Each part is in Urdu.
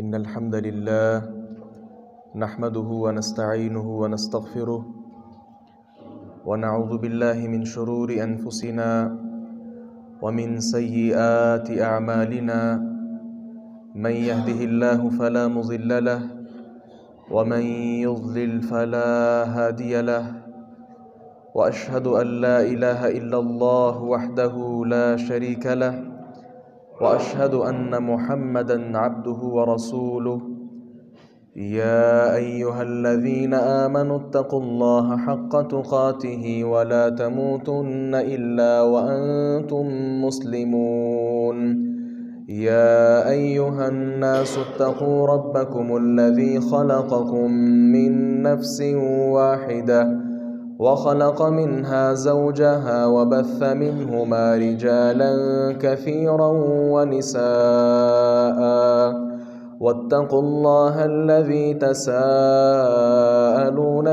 إن الحمد لله نحمده ونستعينه ونستغفره ونعوذ بالله من شرور أنفسنا ومن سيئات أعمالنا. من يهده الله فلا مضل له ومن يضلل فلا هادي له، وأشهد أن لا إله إلا الله وحده لا شريك له، وأشهد أن محمدًا عبده ورسوله. يا أيها الذين آمنوا اتقوا الله حق تقاته ولا تموتن إلا وأنتم مسلمون. يا أيها الناس اتقوا ربكم الذي خلقكم من نفس واحدة وخلق منها زوجها وبث منهما رجالا كثيرا ونساء، واتقوا الله الذي تساءلون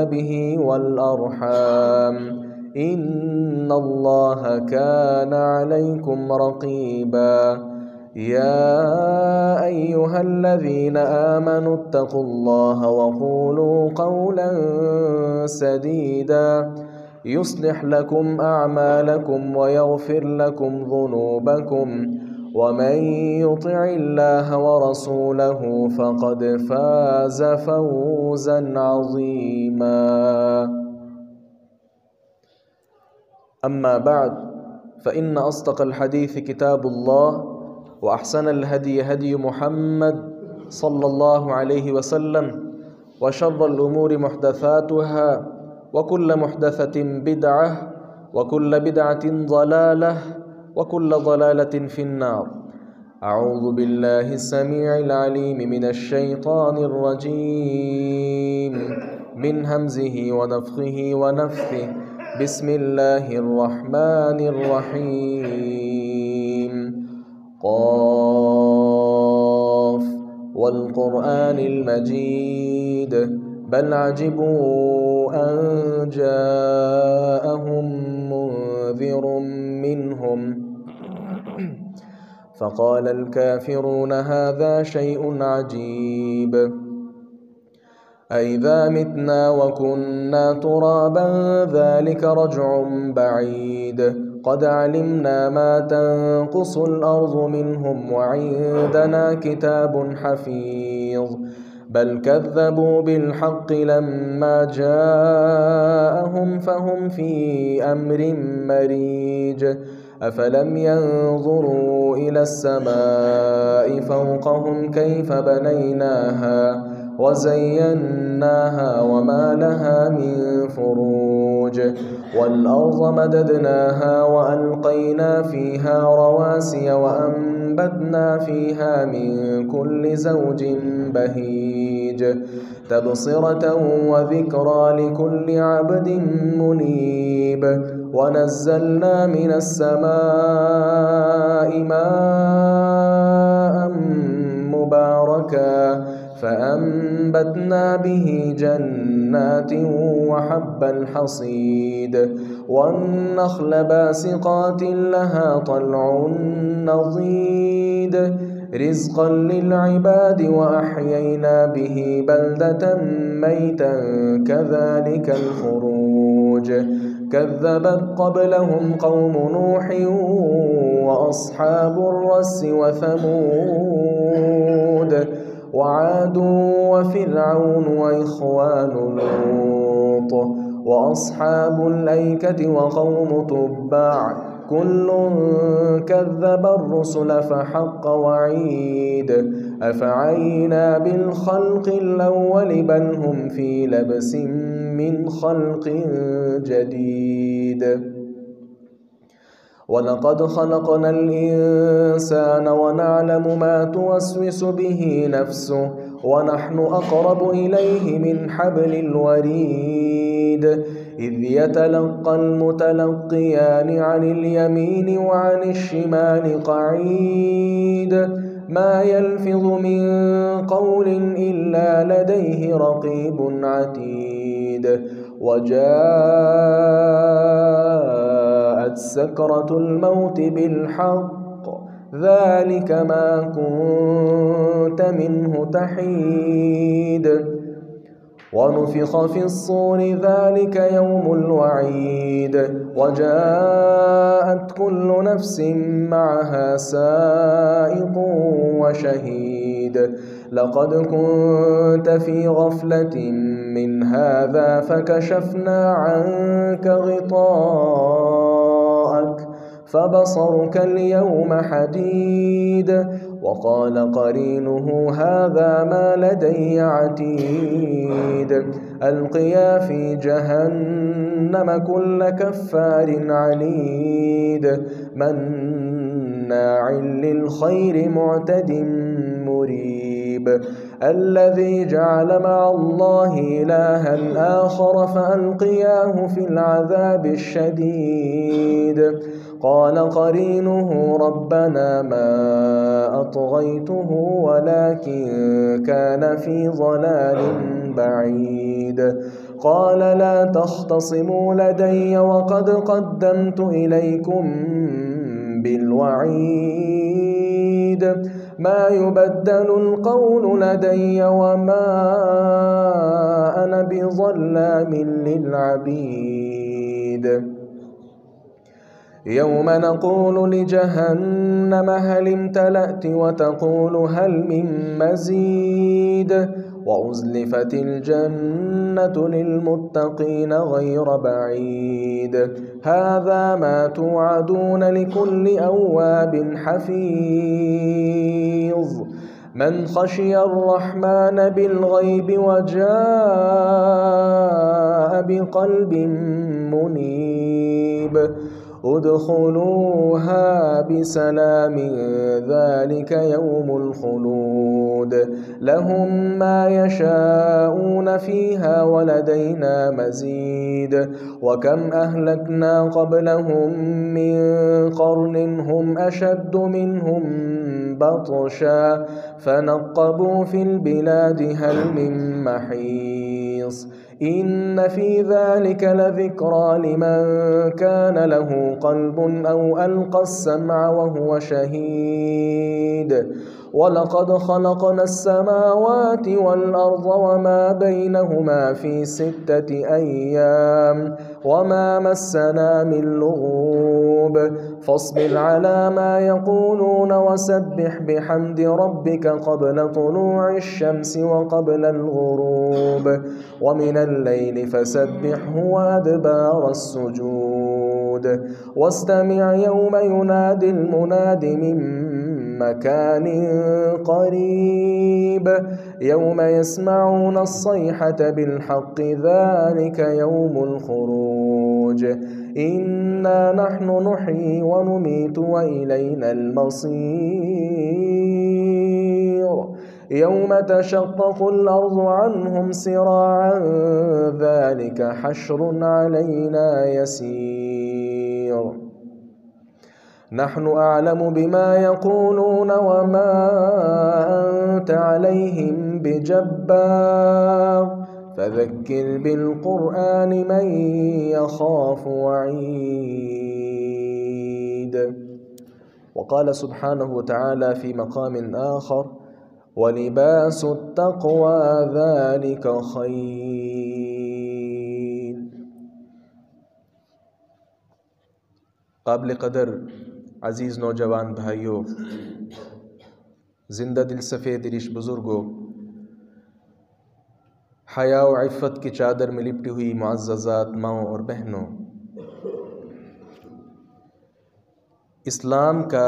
به والأرحام، إن الله كان عليكم رقيبا. يا أيها الذين آمنوا اتقوا الله وقولوا قولا سديدا يصلح لكم أعمالكم ويغفر لكم ذنوبكم، ومن يطع الله ورسوله فقد فاز فوزا عظيما. أما بعد، فإن أصدق الحديث كتاب الله، وأحسن الهدي هدي محمد صلى الله عليه وسلم، وشر الأمور محدثاتها، وكل محدثة بدعة، وكل بدعة ضلالة، وكل ضلالة في النار. أعوذ بالله السميع العليم من الشيطان الرجيم، من همزه ونفخه ونفثه. بسم الله الرحمن الرحيم. قاف والقرآن المجيد، بل عجبوا أن جاءهم منذر منهم فقال الكافرون هذا شيء عجيب. أإذا متنا وكنا ترابا ذلك رجع بعيد. قد علمنا ما تنقص الأرض منهم وعندنا كتاب حفيظ. بل كذبوا بالحق لما جاءهم فهم في أمر مريج. أفلم ينظروا إلى السماء فوقهم كيف بنيناها وزيناها وما لها من فروج. والأرض مددناها وألقينا فيها رواسي وأنبتنا فيها من كل زوج بهيج، تبصرة وذكرى لكل عبد منيب. ونزلنا من السماء ماء مباركا فأنبتنا به جنات وحب الحصيد، والنخل باسقات لها طلع نضيد، رزقا للعباد وأحيينا به بلدة ميتا كذلك الخروج. كذبت قبلهم قوم نوح وأصحاب الرس وثمود وعاد وفرعون وإخوان لوط وأصحاب الأيكة وقوم تبع، كل كذب الرسل فحق وعيد. أفعينا بالخلق الأول بل هم في لبس من خلق جديد. ولقد خلقنا الإنسان ونعلم ما توسوس به نفسه ونحن أقرب إليه من حبل الوريد. إذ يتلقى المتلقيان عن اليمين وعن الشمال قعيد. ما يلفظ من قول إلا لديه رقيب عتيد. وجاءت سكرة الموت بالحق ذلك ما كنت منه تحيد ونفخ في الصور ذلك يوم الوعيد وجاءت كل نفس معها سائق وشهيد لقد كنت في غفلة من هذا فكشفنا عنك غطاءك فبصرك اليوم حديد وقال قرينه هذا ما لدي عتيد ألقيا في جهنم كل كفار عنيد مناع للخير معتد مريب الذي جعل مع الله إلها آخر فألقياه في العذاب الشديد قال قرينه ربنا ما أطغيته ولكن كان في ضلال بعيد قال لا تختصموا لدي وقد قدمت إليكم بالوعيد ما يبدل القول لدي وما أنا بظلام للعبيد يوم نقول لجهنم هل امتلأت وتقول هل من مزيد وأزلفت الجنة للمتقين غير بعيد هذا ما توعدون لكل أواب حفيظ من خشي الرحمن بالغيب وجاء بقلب منيب ادخلوها بسلام ذلك يوم الخلود لهم ما يشاءون فيها ولدينا مزيد وكم أهلكنا قبلهم من قرن هم أشد منهم بطشا فنقبوا في البلاد هل من محيص إن في ذلك لذكرى لمن كان له قلب أو ألقى السمع وهو شهيد ولقد خلقنا السماوات والأرض وما بينهما في 6 أيام وما مسنا من لغوب فاصبر على ما يقولون وسبح بحمد ربك قبل طلوع الشمس وقبل الغروب ومن الليل فسبحه وأدبار السجود واستمع يوم ينادي المناد من مكان قريب يوم يسمعون الصيحة بالحق ذلك يوم الخروج إنا نحن نحيي ونميت وإلينا المصير يوم تشقق الأرض عنهم سراعا ذلك حشر علينا يسير نحن أعلم بما يقولون وما أنت عليهم بجبار فذكر بالقرآن من يخاف وعيد وقال سبحانه وتعالى في مقام آخر ولباس التقوى ذلك خير قابل قدر عزیز نوجوان بھائیوں زندہ دل سفید ریش بزرگوں حیا و عفت کی چادر میں لپٹی ہوئی معززات ماؤں اور بہنوں اسلام کا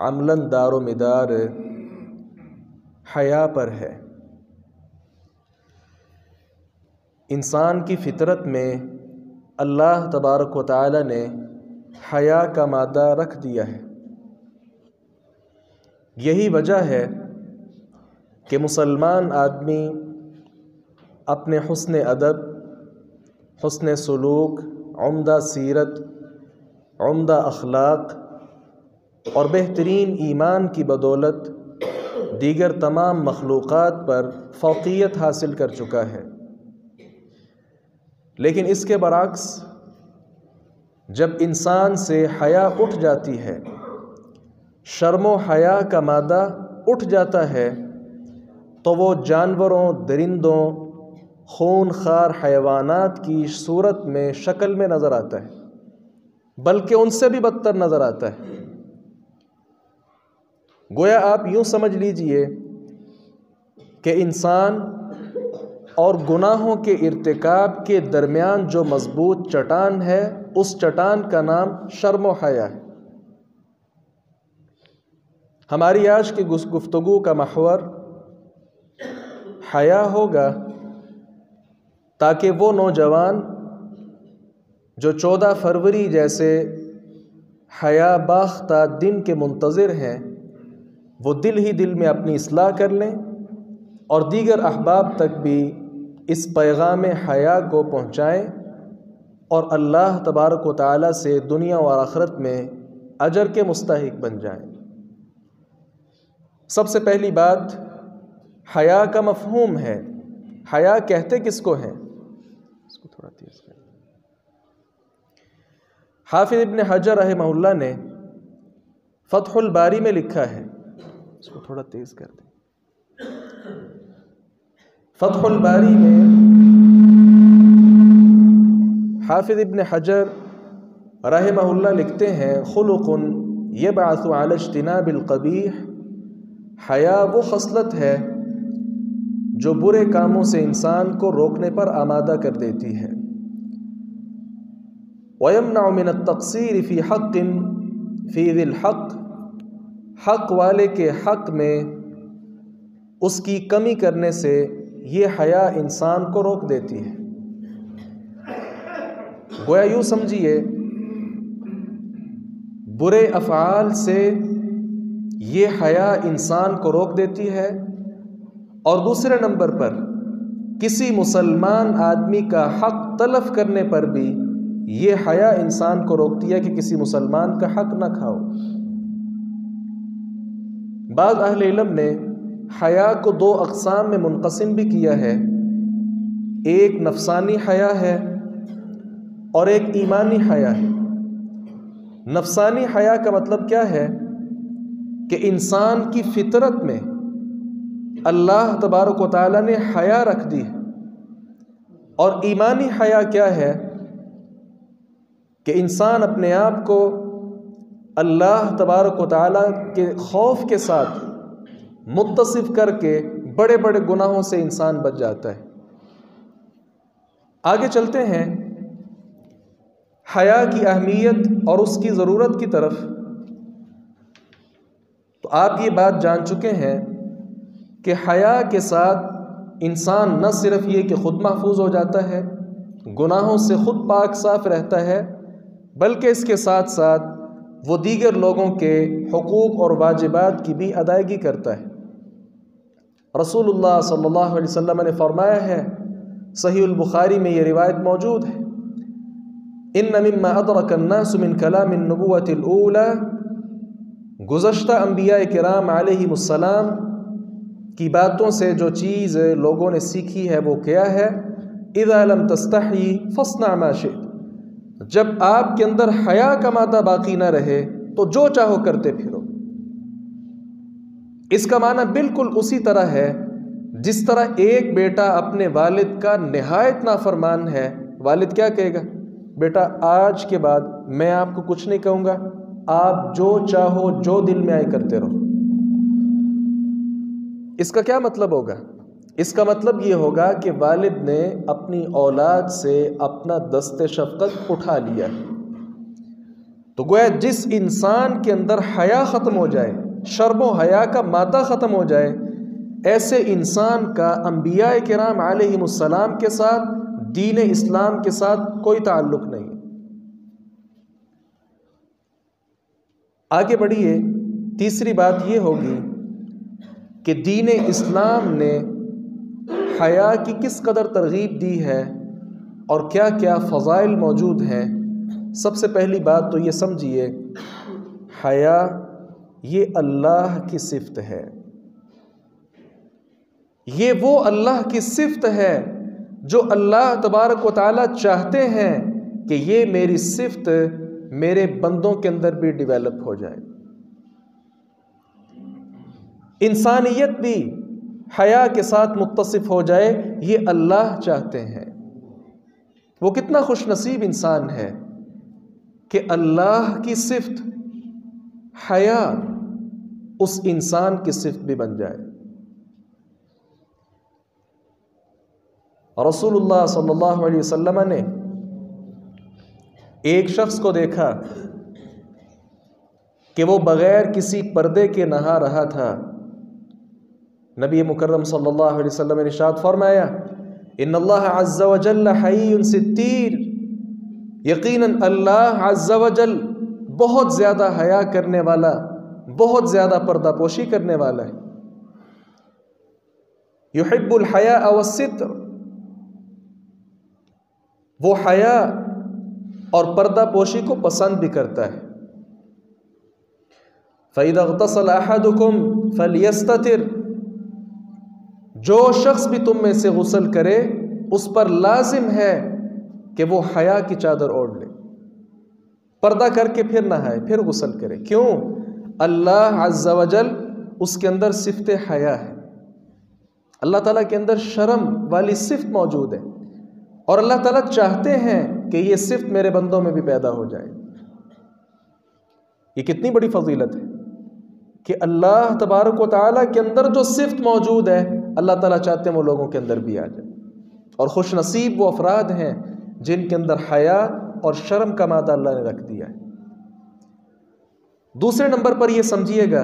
عملاً دار و مدار حیا پر ہے انسان کی فطرت میں اللہ تبارک و تعالی نے حیا کا مادہ رکھ دیا ہے یہی وجہ ہے کہ مسلمان آدمی اپنے حسن ادب حسن سلوک عمدہ سیرت عمدہ اخلاق اور بہترین ایمان کی بدولت دیگر تمام مخلوقات پر فوقیت حاصل کر چکا ہے لیکن اس کے برعکس جب انسان سے حیا اٹھ جاتی ہے شرم و حیا کا مادہ اٹھ جاتا ہے تو وہ جانوروں، درندوں، خون خوار حیوانات کی صورت میں، شکل میں نظر آتا ہے، بلکہ ان سے بھی بدتر نظر آتا ہے۔ گویا آپ یوں سمجھ لیجئے کہ انسان اور گناہوں کے ارتکاب کے درمیان جو مضبوط چٹان ہے، اس چٹان کا نام شرم و حیا ہے۔ ہماری آج کی گفتگو کا محور حیا ہوگا، تاکہ وہ نوجوان جو 14 فروری جیسے حیا باختہ دن کے منتظر ہیں، وہ دل ہی دل میں اپنی اصلاح کر لیں اور دیگر احباب تک بھی اس پیغام حیا کو پہنچائیں اور اللہ تبارک و تعالیٰ سے دنیا و آخرت میں اجر کے مستحق بن جائیں۔ سب سے پہلی بات، حیا کا مفہوم ہے۔ حیا کہتے کس کو ہیں؟ اس کو تھوڑا تیز کر دیں۔ حافظ ابن حجر رحمہ اللہ نے فتح الباری میں لکھا ہے، اس کو تھوڑا تیز کر دیں۔ فتح الباری میں حافظ ابن حجر رحمہ اللہ لکھتے ہیں، خلق یبعث علی اجتناب القبیح، حیا وہ خصلت ہے جو برے کاموں سے انسان کو روکنے پر آمادہ کر دیتی ہے۔ وَيَمْنَعُ مِنَ التَّقْصِيرِ فِي حَقٍ فِي ذِي الْحَقِّ، حق والے کے حق میں اس کی کمی کرنے سے یہ حیا انسان کو روک دیتی ہے۔ گویا یوں سمجھیے، برے افعال سے یہ حیا انسان کو روک دیتی ہے، اور دوسرے نمبر پر کسی مسلمان آدمی کا حق تلف کرنے پر بھی یہ حیا انسان کو روکتی ہے کہ کسی مسلمان کا حق نہ کھاؤ۔ بعض اہل علم نے حیا کو 2 اقسام میں منقسم بھی کیا ہے، ایک نفسانی حیا ہے اور ایک ایمانی حیا ہے۔ نفسانی حیا کا مطلب کیا ہے کہ انسان کی فطرت میں اللہ تبارک و تعالیٰ نے حیا رکھ دی ہے، اور ایمانی حیا کیا ہے کہ انسان اپنے آپ کو اللہ تبارک و تعالیٰ کے خوف کے ساتھ متصف کر کے بڑے بڑے گناہوں سے انسان بچ جاتا ہے۔ آگے چلتے ہیں حیا کی اہمیت اور اس کی ضرورت کی طرف۔ تو آپ یہ بات جان چکے ہیں کہ حیا کے ساتھ انسان نہ صرف یہ کہ خود محفوظ ہو جاتا ہے، گناہوں سے خود پاک صاف رہتا ہے، بلکہ اس کے ساتھ ساتھ وہ دیگر لوگوں کے حقوق اور واجبات کی بھی ادائیگی کرتا ہے۔ رسول اللہ صلی اللہ علیہ وسلم نے فرمایا ہے، صحیح البخاری میں یہ روایت موجود ہے، ان مما ادرک الناس من کلام النبوۃ الاولی، گزشتہ انبیاء کرام علیہم السلام کی باتوں سے جو چیز لوگوں نے سیکھی ہے وہ کیا ہے، اذا لم تستحی فاصنع ما شئت، جب آپ کے اندر حیا کا مادہ باقی نہ رہے تو جو چاہو کرتے پھرو۔ اس کا معنی بالکل اسی طرح ہے جس طرح ایک بیٹا اپنے والد کا نہایت نافرمان ہے، والد کیا کہے گا، بیٹا آج کے بعد میں آپ کو کچھ نہیں کہوں گا، آپ جو چاہو جو دل میں آئے کرتے رہو۔ اس کا کیا مطلب ہوگا؟ اس کا مطلب یہ ہوگا کہ والد نے اپنی اولاد سے اپنا دست شفقت اٹھا لیا ہے۔ تو گویا جس انسان کے اندر حیا ختم ہو جائے، شرم و حیا کا مادہ ختم ہو جائے، ایسے انسان کا انبیاء کرام علیہم السلام کے ساتھ، دین اسلام کے ساتھ کوئی تعلق نہیں۔ آگے بڑھیے، تیسری بات یہ ہوگی کہ دین اسلام نے حیا کی کس قدر ترغیب دی ہے اور کیا کیا فضائل موجود ہیں۔ سب سے پہلی بات تو یہ سمجھیے، حیا یہ اللہ کی صفت ہے، یہ وہ اللہ کی صفت ہے جو اللہ تبارک و تعالیٰ چاہتے ہیں کہ یہ میری صفت میرے بندوں کے اندر بھی ڈیولپ ہو جائے۔ انسانیت بھی حیا کے ساتھ متصف ہو جائے، یہ اللہ چاہتے ہیں۔ وہ کتنا خوش نصیب انسان ہے کہ اللہ کی صفت حیا اس انسان کی صفت بھی بن جائے۔ رسول اللہ صلی اللہ علیہ وسلم نے ایک شخص کو دیکھا کہ وہ بغیر کسی پردے کے نہا رہا تھا۔ نبی مکرم صلی اللہ علیہ وسلم نے ارشاد فرمایا، ان اللہ عز وجل حی ستیر، یقیناً اللہ عز وجل بہت زیادہ حیا کرنے والا، بہت زیادہ پردہ پوشی کرنے والا ہے۔ یحب الحیاء والستر، وہ حیا اور پردہ پوشی کو پسند بھی کرتا ہے۔ فَإِذَا اغْتَسَلَ أَحَدُكُمْ فَلْيَسْتَتِرْ، جو شخص بھی تم میں سے غسل کرے اس پر لازم ہے کہ وہ حیا کی چادر اوڑھ لے، پردہ کر کے پھر نہائے، پھر غسل کرے۔ کیوں؟ اللہ عز و جل اس کے اندر صفت حیا ہے، اللہ تعالیٰ کے اندر شرم والی صفت موجود ہے، اور اللہ تعالیٰ چاہتے ہیں کہ یہ صفت میرے بندوں میں بھی پیدا ہو جائے۔ یہ کتنی بڑی فضیلت ہے کہ اللہ تبارک و تعالیٰ کے اندر جو صفت موجود ہے اللہ تعالیٰ چاہتے ہیں وہ لوگوں کے اندر بھی آ جائے۔ اور خوش نصیب وہ افراد ہیں جن کے اندر حیا اور شرم کا مادہ اللہ نے رکھ دیا ہے۔ دوسرے نمبر پر یہ سمجھیے گا،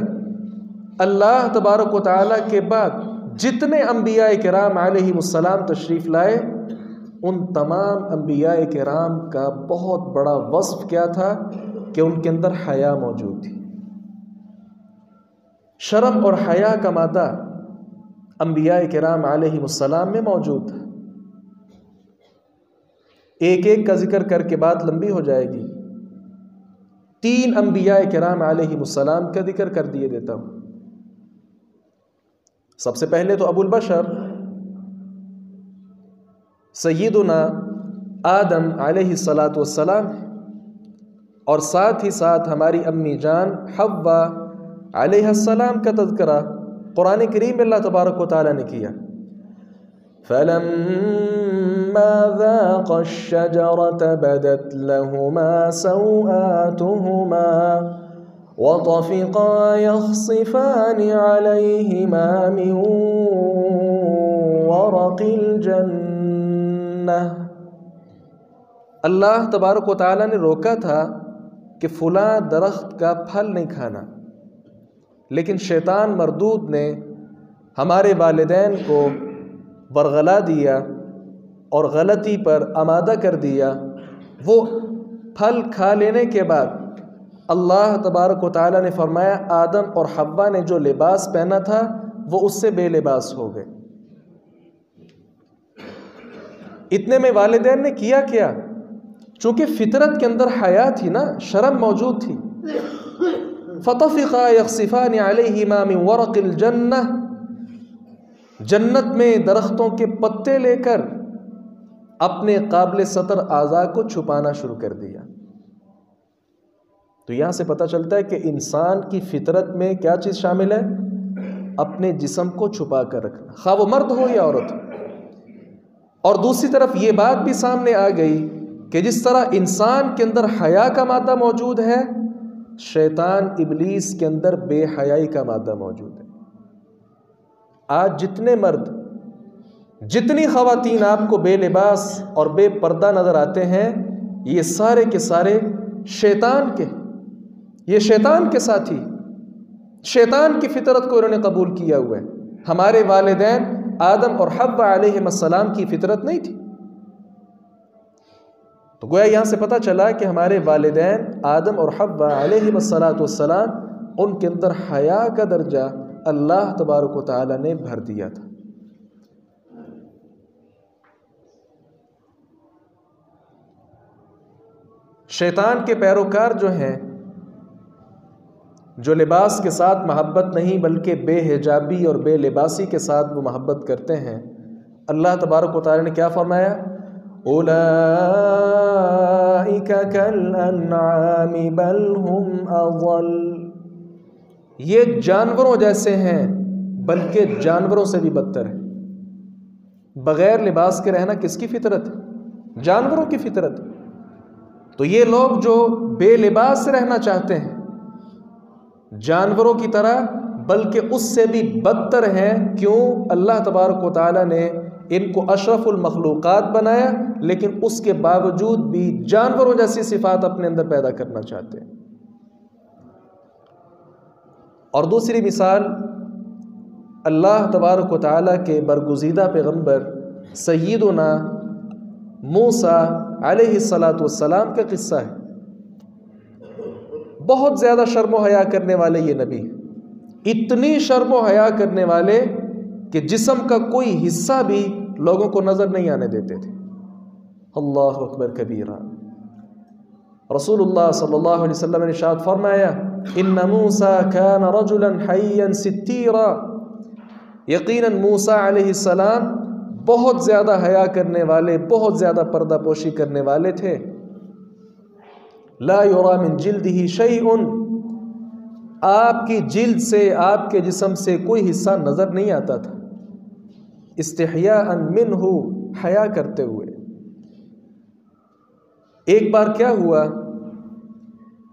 اللہ تبارک و تعالیٰ کے بعد جتنے انبیاء کرام علیہ السلام تشریف لائے، ان تمام انبیاء کرام کا بہت بڑا وصف کیا تھا کہ ان کے اندر حیا موجود تھی۔ شرم اور حیا کا مادہ انبیاء کرام علیہ السلام میں موجود تھا۔ ایک ایک کا ذکر کر کے بات لمبی ہو جائے گی، 3 انبیاء کرام علیہ السلام کا ذکر کر دیے دیتا ہوں۔ سب سے پہلے تو ابو البشر سیدنا آدم علیہ السلام ہے، اور ساتھ ہی ساتھ ہماری امی جان حوا علیہ السلام کا تذکرہ قرآن کریم میں اللہ تبارک و تعالیٰ نے کیا۔ فَلَمَّا ذَاقَا الشَّجَرَةَ بَدَتْ لَهُمَا سَوْآتُهُمَا وَطَفِقَا يَخْصِفَانِ عَلَيْهِمَا مِنْ وَرَقِ الْجَنَّةِ، اللہ تبارک و تعالیٰ نے روکا تھا کہ فلاں درخت کا پھل نہیں کھانا، لیکن شیطان مردود نے ہمارے والدین کو ورغلا دیا اور غلطی پر آمادہ کر دیا۔ وہ پھل کھا لینے کے بعد اللہ تبارک و تعالیٰ نے فرمایا آدم اور حوا نے جو لباس پہنا تھا وہ اس سے بے لباس ہو گئے۔ اتنے میں والدین نے کیا کیا؟ چونکہ فطرت کے اندر حیا تھی نا، شرم موجود تھی۔ فَطَفِقَا يَخْصِفَانِ عَلَيْهِمَا مِنْ وَرَقِ الْجَنَّةِ، جنت میں درختوں کے پتے لے کر اپنے قابل سطر اعضاء کو چھپانا شروع کر دیا۔ تو یہاں سے پتہ چلتا ہے کہ انسان کی فطرت میں کیا چیز شامل ہے؟ اپنے جسم کو چھپا کر رکھنا، خواہ وہ مرد ہو یا عورت ہو۔ اور دوسری طرف یہ بات بھی سامنے آ گئی کہ جس طرح انسان کے اندر حیا کا مادہ موجود ہے، شیطان ابلیس کے اندر بے حیائی کا مادہ موجود ہے۔ آج جتنے مرد، جتنی خواتین آپ کو بے لباس اور بے پردہ نظر آتے ہیں، یہ سارے کے سارے شیطان کے، یہ شیطان کے ساتھی، شیطان کی فطرت کو انہوں نے قبول کیا ہوا ہے۔ ہمارے والدین آدم اور حوا علیہ السلام کی فطرت نہیں تھی۔ تو گویا یہاں سے پتہ چلا کہ ہمارے والدین آدم اور حوا علیہ السلام، ان کے اندر حیا کا درجہ اللہ تبارک و تعالیٰ نے بھر دیا تھا۔ شیطان کے پیروکار جو ہیں، جو لباس کے ساتھ محبت نہیں بلکہ بے حجابی اور بے لباسی کے ساتھ وہ محبت کرتے ہیں، اللہ تبارک و تعالیٰ نے کیا فرمایا؟ اولئک کالانعام بل ہم اضل، یہ جانوروں جیسے ہیں بلکہ جانوروں سے بھی بدتر ہے۔ بغیر لباس کے رہنا کس کی فطرت ہے؟ جانوروں کی فطرت۔ تو یہ لوگ جو بے لباس رہنا چاہتے ہیں جانوروں کی طرح، بلکہ اس سے بھی بدتر ہیں۔ کیوں؟ اللہ تبارک و تعالیٰ نے ان کو اشرف المخلوقات بنایا، لیکن اس کے باوجود بھی جانوروں جیسی صفات اپنے اندر پیدا کرنا چاہتے ہیں۔ اور دوسری مثال، اللہ تبارک و تعالیٰ کے برگزیدہ پیغمبر سیدنا موسیٰ علیہ السلام کا قصہ ہے۔ بہت زیادہ شرم و حیا کرنے والے یہ نبی، اتنی شرم و حیا کرنے والے کہ جسم کا کوئی حصہ بھی لوگوں کو نظر نہیں آنے دیتے تھے۔ اللہ اکبر کبیرہ۔ رسول اللہ صلی اللہ علیہ وسلم نے ارشاد فرمایا، ان موسیٰ کان رجلا حیا ستیرا، یقیناً موسیٰ علیہ السلام بہت زیادہ حیا کرنے والے، بہت زیادہ پردہ پوشی کرنے والے تھے۔ لا یری من جلدہ شیء، آپ کی جلد سے، آپ کے جسم سے کوئی حصہ نظر نہیں آتا تھا، استحیاء منہ، حیا کرتے ہوئے۔ ایک بار کیا ہوا،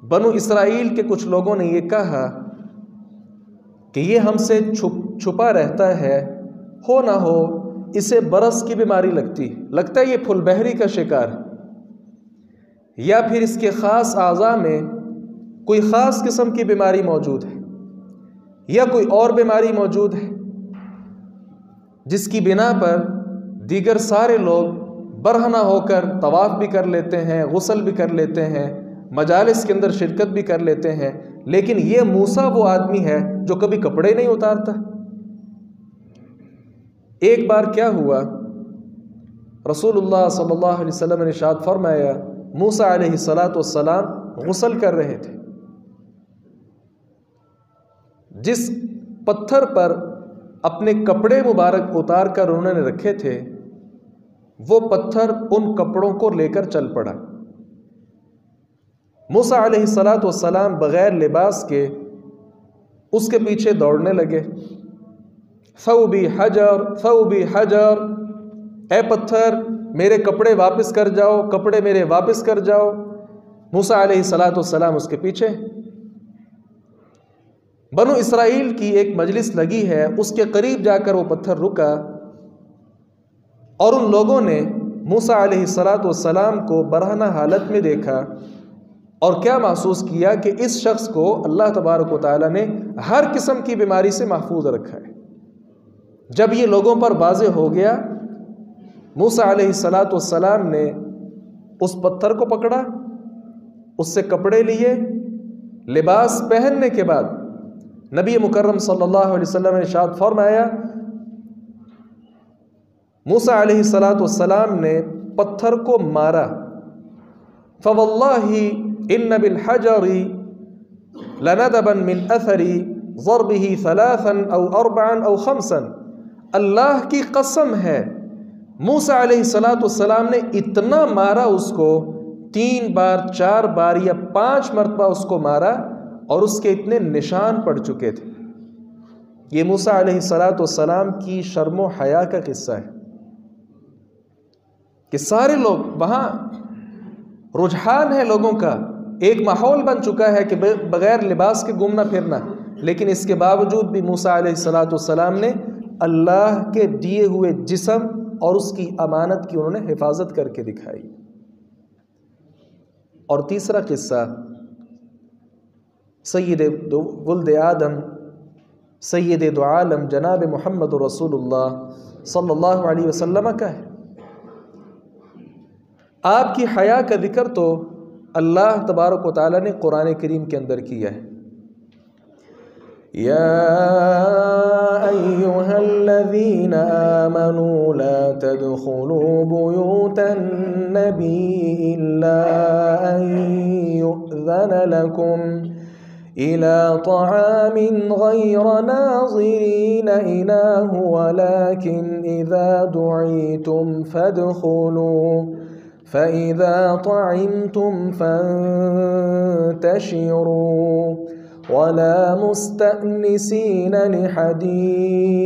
بنو اسرائیل کے کچھ لوگوں نے یہ کہا کہ یہ ہم سے چھپا رہتا ہے، ہو نہ ہو اسے برس کی بیماری لگتا ہے، یہ پھل بہری کا شکار ہے، یا پھر اس کے خاص اعضاء میں کوئی خاص قسم کی بیماری موجود ہے، یا کوئی اور بیماری موجود ہے، جس کی بنا پر دیگر سارے لوگ برہنہ ہو کر طواف بھی کر لیتے ہیں، غسل بھی کر لیتے ہیں، مجالس کے اندر شرکت بھی کر لیتے ہیں، لیکن یہ موسیٰ وہ آدمی ہے جو کبھی کپڑے نہیں اتارتا۔ ایک بار کیا ہوا، رسول اللہ صلی اللہ علیہ وسلم نے ارشاد فرمایا، موسیٰ علیہ السلام غسل کر رہے تھے، جس پتھر پر اپنے کپڑے مبارک اتار کر انہوں نے رکھے تھے، وہ پتھر ان کپڑوں کو لے کر چل پڑا۔ موسیٰ علیہ السلام بغیر لباس کے اس کے پیچھے دوڑنے لگے، ثوبی حجر ثوبی حجر، اے پتھر میرے کپڑے واپس کر جاؤ، کپڑے میرے واپس کر جاؤ۔ موسیٰ علیہ السلام اس کے پیچھے۔ بنو اسرائیل کی ایک مجلس لگی ہے، اس کے قریب جا کر وہ پتھر رکا، اور ان لوگوں نے موسیٰ علیہ السلام کو برہنہ حالت میں دیکھا، اور کیا محسوس کیا کہ اس شخص کو اللہ تبارک و تعالیٰ نے ہر قسم کی بیماری سے محفوظ رکھا ہے۔ جب یہ لوگوں پر واضح ہو گیا، موسیٰ علیہ السلام نے اس پتھر کو پکڑا، اس سے کپڑے لیے، لباس پہننے کے بعد نبی مکرم صلی اللہ علیہ وسلم نے ارشاد فرمایا، موسیٰ علیہ السلام نے پتھر کو مارا، فَوَاللَّهِ إِنَّ بِالْحَجَرِ لَنَدَبًا مِنْ أَثَرِ ضَرْبِهِ ثَلَاثًا أَوْ أَرْبَعًا أَوْ خَمْسًا، اللہ کی قسم ہے موسیٰ علیہ السلام نے اتنا مارا اس کو، 3 بار 4 بار یا 5 مرتبہ اس کو مارا، اور اس کے اتنے نشان پڑ چکے تھے۔ یہ موسیٰ علیہ السلام کی شرم و حیا کا قصہ ہے کہ سارے لوگ وہاں، رجحان ہے لوگوں کا، ایک ماحول بن چکا ہے کہ بغیر لباس کے گھومنا پھرنا، لیکن اس کے باوجود بھی موسیٰ علیہ السلام نے اللہ کے دیے ہوئے جسم اور اس کی امانت کی انہوں نے حفاظت کر کے دکھائی۔ اور تیسرا قصہ سید ولد آدم، سید دو عالم جناب محمد رسول اللہ صلی اللہ علیہ وسلم کا ہے۔ آپ کی حیا کا ذکر تو اللہ تبارک و تعالیٰ نے قرآن کریم کے اندر کیا ہے۔ یا ایھا الذین آمنوا لا تدخلوا بیوت النبی الا ان یؤذن لکم إلى طعام غير ناظرين إناه ولكن إذا دعيتم فادخلوا فإذا طعمتم فانتشروا ولا مستأنسين لحديث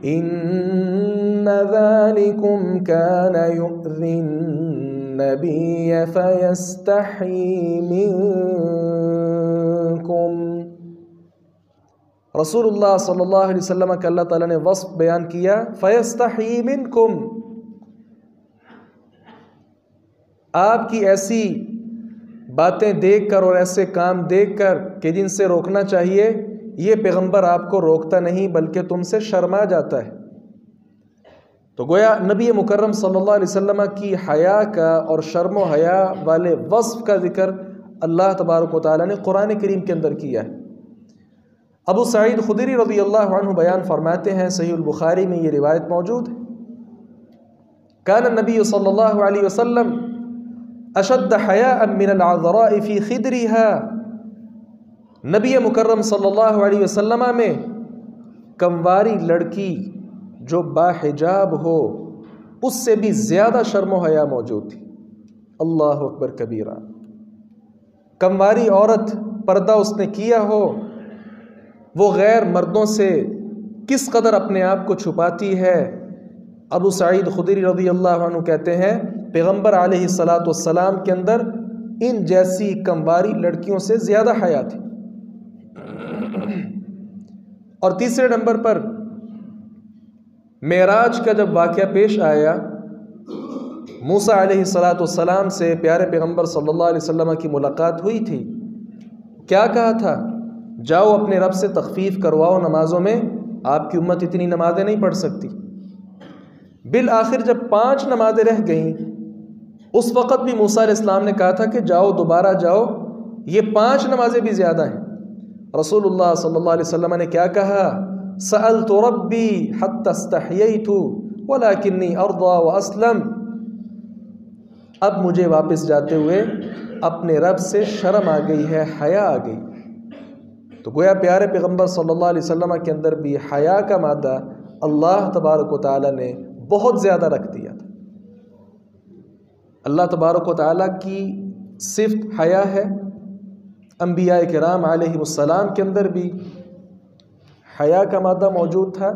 إن ذلكم كان يؤذي النبي فيستحيي منكم. رسول اللہ صلی اللہ علیہ وسلم کا اللہ تعالیٰ نے وصف بیان کیا فَيَسْتَحْيِي مِنْكُمْ، آپ کی ایسی باتیں دیکھ کر اور ایسے کام دیکھ کر کہ جن سے روکنا چاہیے، یہ پیغمبر آپ کو روکتا نہیں بلکہ تم سے شرما جاتا ہے. تو گویا نبی مکرم صلی اللہ علیہ وسلم کی حیا کا اور شرم و حیا والے وصف کا ذکر اللہ تبارک و تعالیٰ نے قرآن کریم کے اندر کیا ہے. ابو سعید خدری رضی اللہ عنہ بیان فرماتے ہیں، صحیح البخاری میں یہ روایت موجود ہے، کان النبی صلی اللہ علیہ وسلم اشد حیاء من العذراء فی خدرها، نبی مکرم صلی اللہ علیہ وسلم میں کمواری لڑکی جو باحجاب ہو اس سے بھی زیادہ شرم و حیا موجود تھی. اللہ اکبر کبیرہ. کمواری عورت پردہ اس نے کیا ہو، وہ غیر مردوں سے کس قدر اپنے آپ کو چھپاتی ہے. ابو سعید خدری رضی اللہ عنہ کہتے ہیں پیغمبر علیہ السلام کے اندر ان جیسی کمواری لڑکیوں سے زیادہ حیا تھی. اور تیسرے نمبر پر معراج کا جب واقعہ پیش آیا، موسیٰ علیہ السلام سے پیارے پیغمبر صلی اللہ علیہ وسلم کی ملاقات ہوئی تھی. کیا کہا تھا؟ جاؤ اپنے رب سے تخفیف کرواؤ نمازوں میں، آپ کی امت اتنی نمازیں نہیں پڑھ سکتی. بالآخر جب 5 نمازیں رہ گئیں، اس وقت بھی موسیٰ علیہ السلام نے کہا تھا کہ جاؤ دوبارہ جاؤ، یہ 5 نمازیں بھی زیادہ ہیں. رسول اللہ صلی اللہ علیہ وسلم نے کیا کہا؟ سألت ربی حتی استحییت ولکنی ارضی واسلم. اب مجھے واپس جاتے ہوئے اپنے رب سے شرم آ گئی ہے، حیا آ گئی. تو گویا پیارے پیغمبر صلی اللہ علیہ وسلم کے اندر بھی حیا کا مادہ اللہ تبارک و تعالیٰ نے بہت زیادہ رکھ دیا تھا. اللہ تبارک و تعالیٰ کی صفت حیا ہے. انبیاء کرام علیہ السلام کے اندر بھی حیا کا مادہ موجود تھا.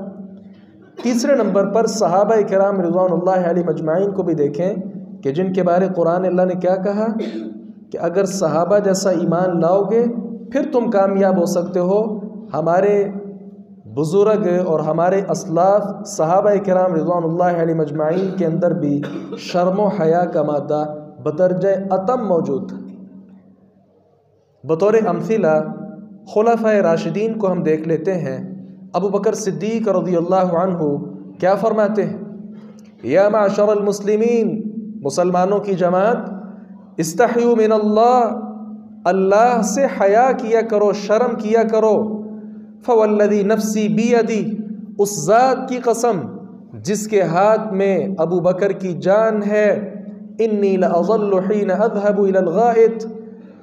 تیسرے نمبر پر صحابہ کرام رضوان اللہ علیہ مجمعین کو بھی دیکھیں کہ جن کے بارے قرآن اللہ نے کیا کہا کہ اگر صحابہ جیسا ایمان لاؤ گے پھر تم کامیاب ہو سکتے ہو. ہمارے بزرگ اور ہمارے اسلاف صحابہ کرام رضوان اللہ علیہ مجمعین کے اندر بھی شرم و حیا کا مادہ بدرجہ اتم موجود تھا. بطور امثلہ خلفائے راشدین کو ہم دیکھ لیتے ہیں. ابو بکر صدیق رضی اللہ عنہ کیا فرماتے ہیں؟ یا معشر المسلمین، مسلمانوں کی جماعت، استحیوا من اللہ، اللہ سے حیا کیا کرو، شرم کیا کرو. فوالذی نفسی بیدی، اس ذات کی قسم جس کے ہاتھ میں ابو بکر کی جان ہے، انی لأظل حین اذهب الى الغائط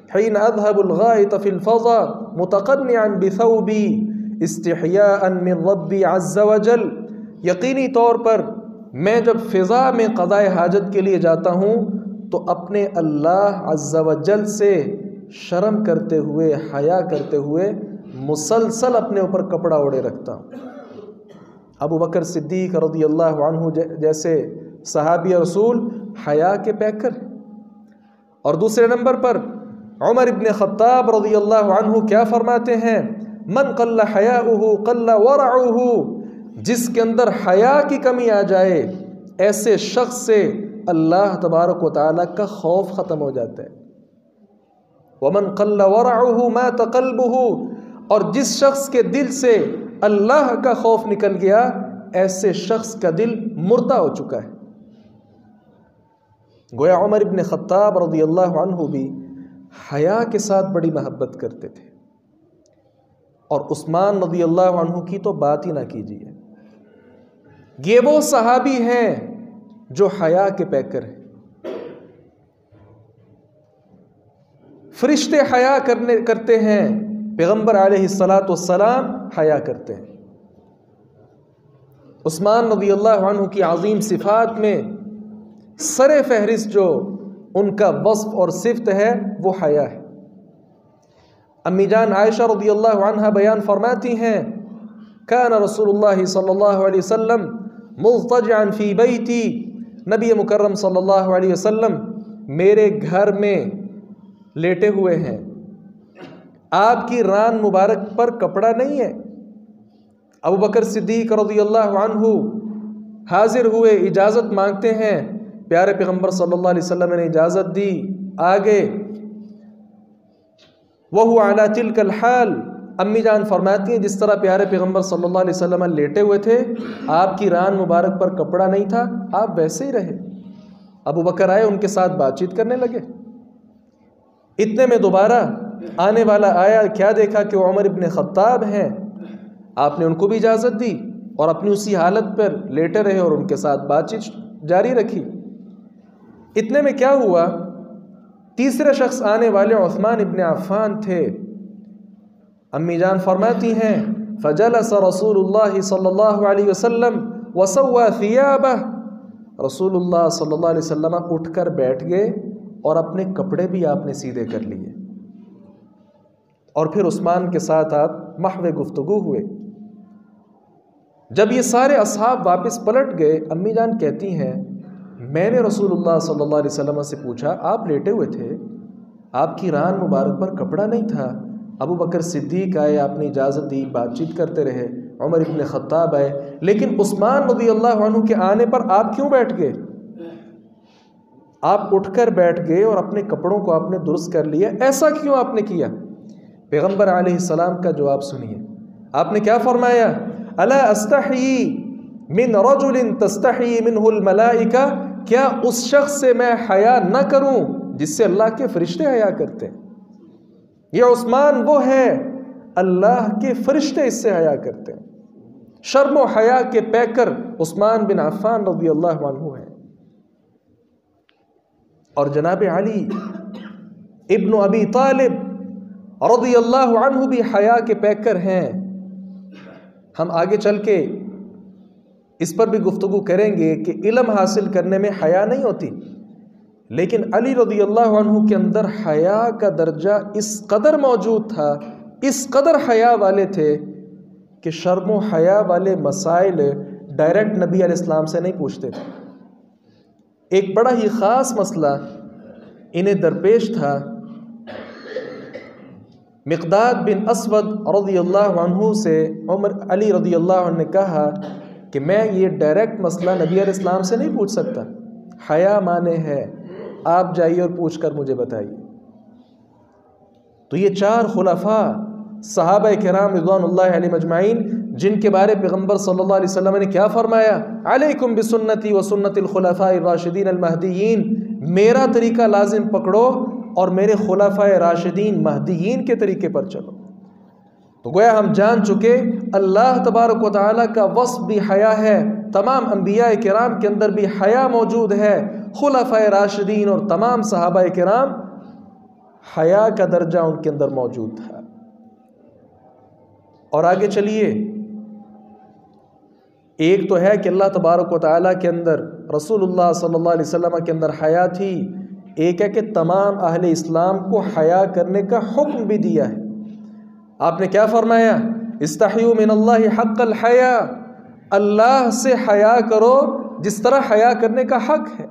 حين أذهب الغائط في الفضاء متقنعا بثوبي استحياء من ربي عز وجل. یقینی طور پر میں جب فضا میں قضائے حاجت کے لیے جاتا ہوں تو اپنے اللہ عز وجل سے شرم کرتے ہوئے، حیا کرتے ہوئے مسلسل اپنے اوپر کپڑا اوڑے رکھتا ہوں. ابو بکر صدیق رضی اللہ عنہ جیسے صحابی رسول حیا کے پیکر. اور دوسرے نمبر پر عمر ابن خطاب رضی اللہ عنہ کیا فرماتے ہیں؟ من قل حیاؤہ قل ورعہ، جس کے اندر حیا کی کمی آ جائے ایسے شخص سے اللہ تبارک و تعالیٰ کا خوف ختم ہو جاتا ہے. ومن قل ورعہ مات قلبہ، اور جس شخص کے دل سے اللہ کا خوف نکل گیا ایسے شخص کا دل مردہ ہو چکا ہے. گویا عمر ابن خطاب رضی اللہ عنہ بھی حیا کے ساتھ بڑی محبت کرتے تھے. اور عثمان رضی اللہ عنہ کی تو بات ہی نہ کیجیے. یہ وہ صحابی ہیں جو حیا کے پیکر ہیں. فرشتے حیا کرتے ہیں، پیغمبر علیہ السلام حیا کرتے ہیں. عثمان رضی اللہ عنہ کی عظیم صفات میں سر فہرست جو ان کا وصف اور صفت ہے وہ حیا ہے. امی جان عائشہ رضی اللہ عنہا بیان فرماتی ہیں کان رسول اللہ صلی اللہ علیہ وسلم مضطجعا فی بیتی، نبی مکرم صلی اللہ علیہ وسلم میرے گھر میں لیٹے ہوئے ہیں، آپ کی ران مبارک پر کپڑا نہیں ہے۔ ابو بکر صدیق رضی اللہ عنہ حاضر ہوئے، اجازت مانگتے ہیں، پیارے پیغمبر صلی اللہ علیہ وسلم نے اجازت دی، آگے وَهُوَ عَلَى تِلْكَ الْحَالِ، امی جان فرماتی ہیں جس طرح پیارے پیغمبر صلی اللہ علیہ وسلم لیٹے ہوئے تھے، آپ کی ران مبارک پر کپڑا نہیں تھا، آپ ویسے ہی رہے۔ ابو بکر آئے، ان کے ساتھ بات چیت کرنے لگے۔ اتنے میں دوبارہ آنے والا آیا، کیا دیکھا کہ وہ عمر ابن خطاب ہیں، آپ نے ان کو بھی اجازت دی اور اپنی اسی حالت پر لیٹے رہے اور ان کے ساتھ بات چیت جاری رکھی۔ اتنے میں کیا ہوا، تیسرے شخص آنے والے عثمان ابن عفان تھے۔ امی جان فرماتی ہیں فجلس رسول اللہ صلی اللہ علیہ وسلم وسوى ثيابه، رسول اللہ صلی اللہ علیہ وسلم اٹھ کر بیٹھ گئے اور اپنے کپڑے بھی آپ نے سیدھے کر لیے، اور پھر عثمان کے ساتھ آپ محو گفتگو ہوئے۔ جب یہ سارے اصحاب واپس پلٹ گئے، امی جان کہتی ہیں میں نے رسول اللہ صلی اللہ علیہ وسلم سے پوچھا، آپ لیٹے ہوئے تھے، آپ کی ران مبارک پر کپڑا نہیں تھا، ابو بکر صدیق آئے، آپ نے اجازت دی، بات چیت کرتے رہے، عمر ابن خطاب آئے، لیکن عثمان رضی اللہ عنہ کے آنے پر آپ کیوں بیٹھ گئے؟ آپ اٹھ کر بیٹھ گئے اور اپنے کپڑوں کو آپ نے درست کر لیا، ایسا کیوں آپ نے کیا؟ پیغمبر علیہ السلام کا جواب سنیے، آپ نے کیا فرمایا؟ الا استحیی من رجل تستحیی منہ الملائکہ، کیا اس شخص سے میں حیا نہ کروں جس سے اللہ کے فرشتے حیا کرتے ہیں؟ یہ عثمان وہ ہے، اللہ کے فرشتے اس سے حیا کرتے ہیں۔ شرم و حیا کے پیکر عثمان بن عفان رضی اللہ عنہ ہیں، اور جناب علی ابن ابی طالب رضی اللہ عنہ بھی حیا کے پیکر ہیں۔ ہم آگے چل کے اس پر بھی گفتگو کریں گے کہ علم حاصل کرنے میں حیا نہیں ہوتی، لیکن علی رضی اللہ عنہ کے اندر حیا کا درجہ اس قدر موجود تھا، اس قدر حیا والے تھے کہ شرم و حیا والے مسائل ڈائریکٹ نبی علیہ السلام سے نہیں پوچھتے تھے۔ ایک بڑا ہی خاص مسئلہ انہیں درپیش تھا، مقداد بن اسود رضی اللہ عنہ سے علی رضی اللہ عنہ نے کہا کہ میں یہ ڈائریکٹ مسئلہ نبی علیہ السلام سے نہیں پوچھ سکتا، حیا مانے ہے، آپ جائیے اور پوچھ کر مجھے بتائیے۔ تو یہ چار خلفاء صحابہ کرام رضوان اللہ علیہم اجمعین، جن کے بارے پیغمبر صلی اللہ علیہ وسلم نے کیا فرمایا؟ علیکم بسنتی و سنت الخلفاء الراشدین المہدیین، میرا طریقہ لازم پکڑو اور میرے خلفاء راشدین مہدیین کے طریقے پر چلو۔ تو گویا ہم جان چکے اللہ تبارک و تعالیٰ کا وصف بھی حیا ہے، تمام انبیاء کرام کے اندر بھی حیا موجود ہے، خلفاء راشدین اور تمام صحابہ کرام حیا کا درجہ ان کے اندر موجود تھا۔ اور آگے چلیے، ایک تو ہے کہ اللہ تبارک و تعالیٰ کے اندر، رسول اللہ صلی اللہ علیہ وسلم کے اندر حیا تھی، ایک ہے کہ تمام اہل اسلام کو حیا کرنے کا حکم بھی دیا ہے۔ آپ نے کیا فرمایا؟ استحیوا من اللہ حق الحیا، اللہ سے حیا کرو جس طرح حیا کرنے کا حق ہے۔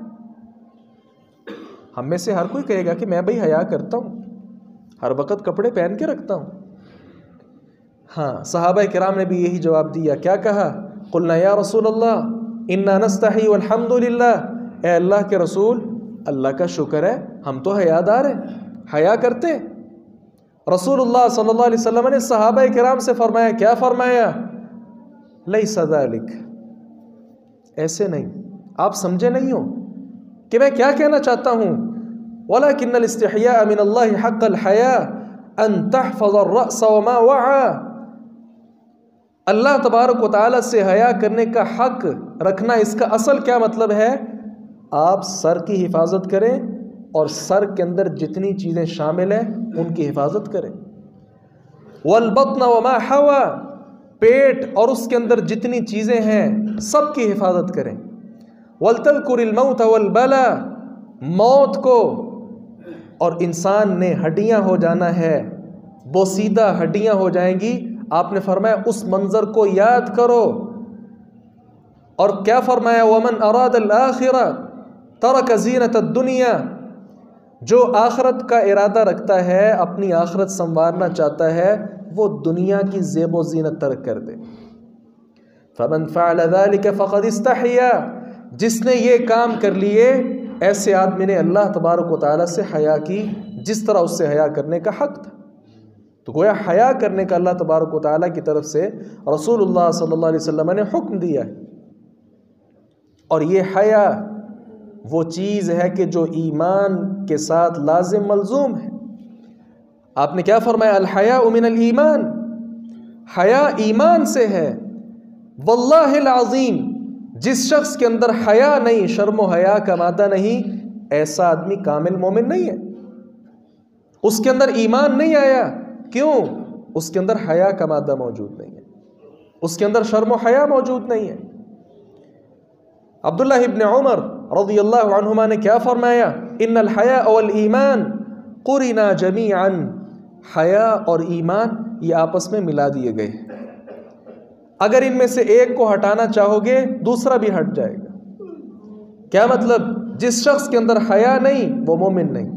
ہم میں سے ہر کوئی کہے گا کہ میں بھائی حیا کرتا ہوں، ہر وقت کپڑے پہن کے رکھتا ہوں۔ ہاں، صحابہ کرام نے بھی یہی جواب دیا، کیا کہا؟ قلنا یا رسول اللہ انا نستحی والحمد للہ، اے اللہ کے رسول، اللہ کا شکر ہے ہم تو حیادار ہیں، حیا کرتے ہیں۔ رسول اللہ صلی اللہ علیہ وسلم نے صحابہ کرام سے فرمایا، کیا فرمایا؟ لیس ذالک، ایسے نہیں، آپ سمجھے نہیں ہو کہ میں کیا کہنا چاہتا ہوں۔ ولکن الاستحیاء من اللہ حق الحیا ان تحفظ الرأس وما وعى، اللہ تبارک و تعالیٰ سے حیا کرنے کا حق رکھنا، اس کا اصل کیا مطلب ہے؟ آپ سر کی حفاظت کریں اور سر کے اندر جتنی چیزیں شامل ہیں ان کی حفاظت کریں۔ والبطن وما حوى، پیٹ اور اس کے اندر جتنی چیزیں ہیں سب کی حفاظت کریں۔ ولتذکر الموت والبلا، موت کو اور انسان نے ہڈیاں ہو جانا ہے، بوسیدہ ہڈیاں ہو جائیں گی. آپ نے فرمایا اس منظر کو یاد کرو. اور کیا فرمایا؟ وَمَنْ أَرَادَ الْآخِرَةَ تَرَكَ زِينَةَ الدُّنْيَا. جو آخرت کا ارادہ رکھتا ہے، اپنی آخرت سنوارنا چاہتا ہے، وہ دنیا کی زیب و زینت ترک کر دے. فَمَنْ فَعَلَ ذَلِكَ فَقَدْ اسْتَحْيَا. جس نے یہ کام کر لیے، ایسے آدمی نے اللہ تبارک و تعالیٰ سے حیا کی جس طرح اس سے حیا کرنے کا حق تھا. تو گویا حیا کرنے کا اللہ تبارک و تعالیٰ کی طرف سے رسول اللہ صلی اللہ علیہ وسلم نے حکم دیا ہے. اور یہ حیا وہ چیز ہے کہ جو ایمان کے ساتھ لازم ملزوم ہے. آپ نے کیا فرمایا؟ الحیاء من الایمان. حیا ایمان سے ہے. واللہ العظیم، جس شخص کے اندر حیا نہیں، شرم و حیا کا مادہ نہیں، ایسا آدمی کامل مومن نہیں ہے. اس کے اندر ایمان نہیں آیا. کیوں؟ اس کے اندر حیا کا مادہ موجود نہیں ہے، اس کے اندر شرم و حیا موجود نہیں ہے. عبداللہ ابن عمر رضی اللہ عنہما نے کیا فرمایا؟ ان الحیاء والایمان قرنا جمیعا. حیا اور ایمان یہ آپس میں ملا دیے گئے. اگر ان میں سے ایک کو ہٹانا چاہو گے، دوسرا بھی ہٹ جائے گا. کیا مطلب؟ جس شخص کے اندر حیا نہیں، وہ مومن نہیں.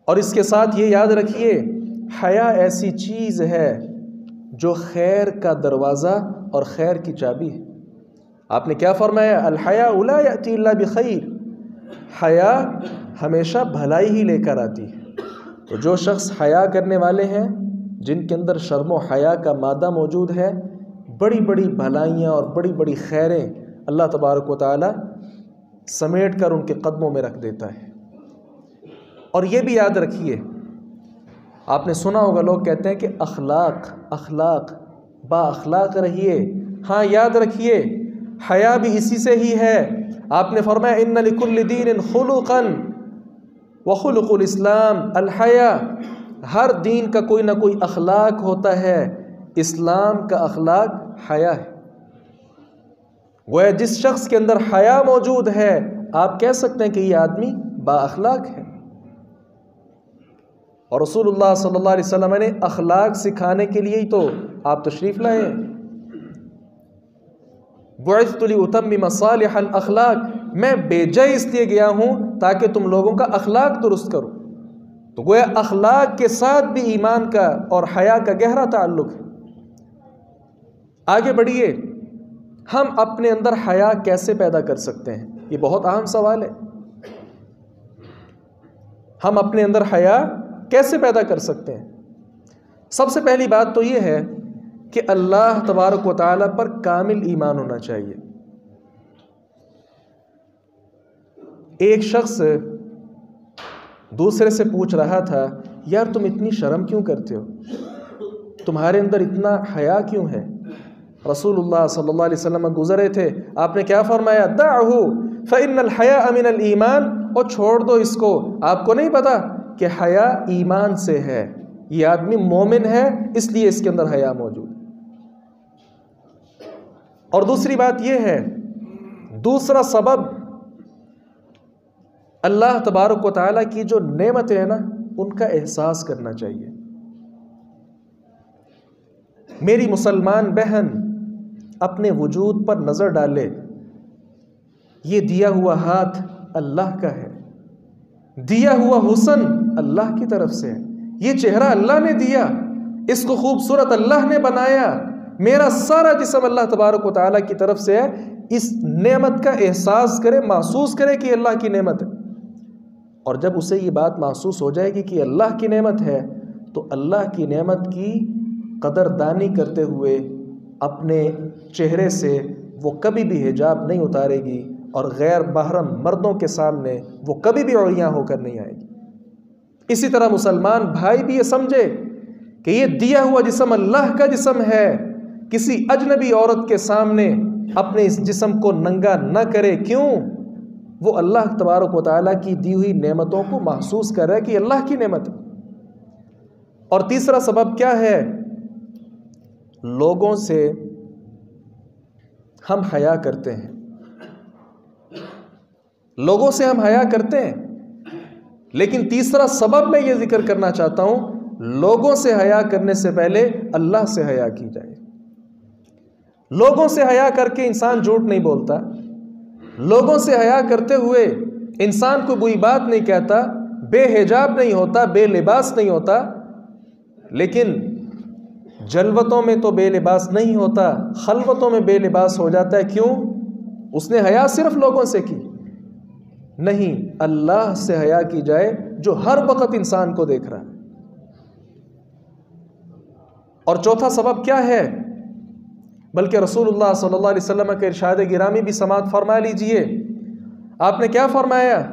اور اس کے ساتھ یہ یاد رکھیے، حیا ایسی چیز ہے جو خیر کا دروازہ اور خیر کی چابی ہے. آپ نے کیا فرمایا؟ الحیاء لا یأتی الا بخیر. حیا ہمیشہ بھلائی ہی لے کر آتی ہے. تو جو شخص حیا کرنے والے ہیں، جن کے اندر شرم و حیا کا مادہ موجود ہے، بڑی بڑی بھلائیاں اور بڑی بڑی خیریں اللہ تبارک و تعالی سمیٹ کر ان کے قدموں میں رکھ دیتا ہے. اور یہ بھی یاد رکھیے، آپ نے سنا ہوگا لوگ کہتے ہیں کہ اخلاق با اخلاق رہیے. ہاں یاد رکھیے، حیا بھی اسی سے ہی ہے. آپ نے فرمایا ان لکل دین خلقا وخلق الاسلام الحیا. ہر دین کا کوئی نہ کوئی اخلاق ہوتا ہے، اسلام کا اخلاق حیا ہے. گویا جس شخص کے اندر حیا موجود ہے، آپ کہہ سکتے ہیں کہ یہ آدمی با اخلاق ہے. اور رسول اللہ صلی اللہ علیہ وسلم نے اخلاق سکھانے کے لیے ہی تو آپ تشریف لائے. بعثت لأتمم صالح الاخلاق. میں بھیجا اس لیے گیا ہوں تاکہ تم لوگوں کا اخلاق درست کرو. تو گویا اخلاق کے ساتھ بھی ایمان کا اور حیا کا گہرا تعلق ہے. آگے بڑھیے، ہم اپنے اندر حیا کیسے پیدا کر سکتے ہیں؟ یہ بہت اہم سوال ہے. ہم اپنے اندر حیا کیسے پیدا کر سکتے ہیں؟ سب سے پہلی بات تو یہ ہے کہ اللہ تبارک و تعالیٰ پر کامل ایمان ہونا چاہیے. ایک شخص دوسرے سے پوچھ رہا تھا، یار تم اتنی شرم کیوں کرتے ہو؟ تمہارے اندر اتنا حیا کیوں ہے؟ رسول اللہ صلی اللہ علیہ وسلم گزرے تھے. آپ نے کیا فرمایا؟ دعہ فإن الحیاء من الایمان. اور چھوڑ دو اس کو. آپ کو نہیں پتا کہ حیا ایمان سے ہے؟ یہ آدمی مومن ہے، اس لیے اس کے اندر حیا موجود. اور دوسری بات یہ ہے، دوسرا سبب اللہ تبارک و تعالیٰ کی جو نعمتیں ہیں نا، ان کا احساس کرنا چاہیے. میری مسلمان بہن اپنے وجود پر نظر ڈالے. یہ دیا ہوا ہاتھ اللہ کا ہے، دیا ہوا حسن اللہ کی طرف سے ہے. یہ چہرہ اللہ نے دیا، اس کو خوبصورت اللہ نے بنایا. میرا سارا جسم اللہ تبارک و تعالیٰ کی طرف سے ہے. اس نعمت کا احساس کرے، محسوس کرے کہ اللہ کی نعمت ہے. اور جب اسے یہ بات محسوس ہو جائے گی کہ اللہ کی نعمت ہے، تو اللہ کی نعمت کی قدردانی کرتے ہوئے اپنے چہرے سے وہ کبھی بھی حجاب نہیں اتارے گی، اور غیر محرم مردوں کے سامنے وہ کبھی بھی عریاں ہو کر نہیں آئے گی. اسی طرح مسلمان بھائی بھی یہ سمجھے کہ یہ دیا ہوا جسم اللہ کا جسم ہے. کسی اجنبی عورت کے سامنے اپنے اس جسم کو ننگا نہ کرے. کیوں؟ وہ اللہ تبارک و تعالیٰ کی دی ہوئی نعمتوں کو محسوس کر رہا ہے کہ اللہ کی نعمت ہے. اور تیسرا سبب کیا ہے؟ لوگوں سے ہم حیا کرتے ہیں. لوگوں سے ہم حیا کرتے ہیں. لیکن تیسرا سبب میں یہ ذکر کرنا چاہتا ہوں، لوگوں سے حیا کرنے سے پہلے اللہ سے حیا کی جائے۔ لوگوں سے حیا کر کے انسان جھوٹ نہیں بولتا، لوگوں سے حیا کرتے ہوئے انسان کو بری بات نہیں کہتا، بے حجاب نہیں ہوتا، بے لباس نہیں ہوتا۔ لیکن جلوتوں میں تو بے لباس نہیں ہوتا، خلوتوں میں بے لباس ہو جاتا ہے۔ کیوں؟ اس نے حیا صرف لوگوں سے کی نہیں، اللہ سے حیا کی جائے جو ہر وقت انسان کو دیکھ رہا ہے۔ اور چوتھا سبب کیا ہے؟ بلکہ رسول اللہ صلی اللہ علیہ وسلم کے ارشاد گرامی بھی سماعت فرما لیجئے۔ آپ نے کیا فرمایا؟